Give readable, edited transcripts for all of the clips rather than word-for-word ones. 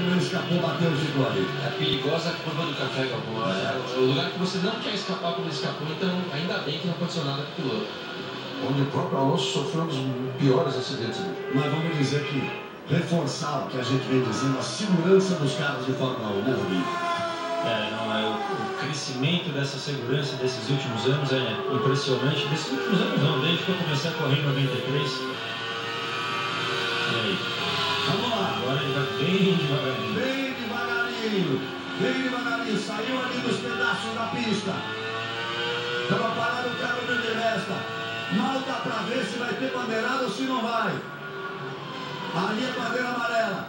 não escapou, bateu e ficou ali. É perigosa a curva do café, Galvão. É o lugar que você não quer escapar quando escapou, então ainda bem que não aconteceu nada com o piloto. Onde o próprio Alonso sofreu um dos piores acidentes ali. Mas vamos dizer que reforçar o que a gente vem dizendo, a segurança dos carros de Fórmula 1, né, Rubinho? O crescimento dessa segurança desses últimos anos é impressionante. Desses últimos anos não, desde que eu comecei a correr em 93. E aí? Vamos lá. Agora ele vai bem devagarinho. Bem devagarinho. Bem devagarinho. Saiu ali dos pedaços da pista. Estava parado o carro de resta. Mal dá para ver se vai ter bandeirada ou se não vai. Ali a bandeira amarela.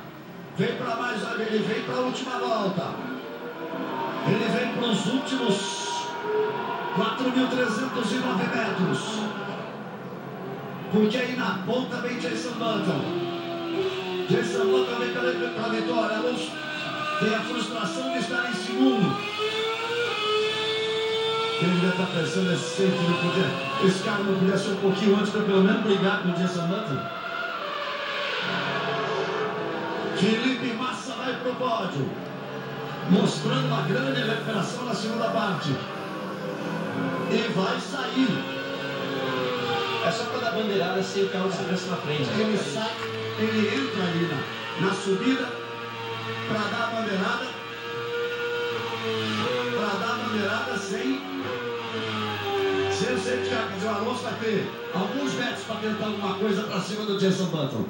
Vem para mais, ele vem para a última volta. Ele vem para os últimos 4.309 metros. Porque aí na ponta vem Jenson Button. Jenson Button vem para a vitória. Alonso tem a frustração de estar em segundo. Ele deve estar pensando sempre não podia. Esse cara não podia ser um pouquinho antes para pelo menos brigar com o Jenson Button. Felipe Massa vai para o pódio, mostrando uma grande recuperação na segunda parte. E vai sair. É só para dar bandeirada sem o carro de segurança na frente. Ele sai, ele entra ali na subida para dar a bandeirada. Para dar a bandeirada sem o certificado. Quer dizer, o Alonso vai ter alguns metros para tentar alguma coisa para cima do Jenson Button.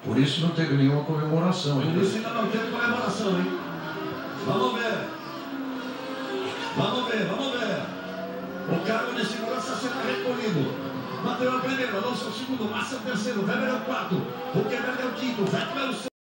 Por isso não teve nenhuma comemoração ainda. Por isso ainda não teve comemoração, hein? Vamos ver. Vamos ver, vamos ver. O carro de segurança será recolhido. Bateu o primeiro, Alonso é o segundo, Massa é o terceiro, Weber é o quarto, Huckenberg é o quinto, Vettel é o sexto.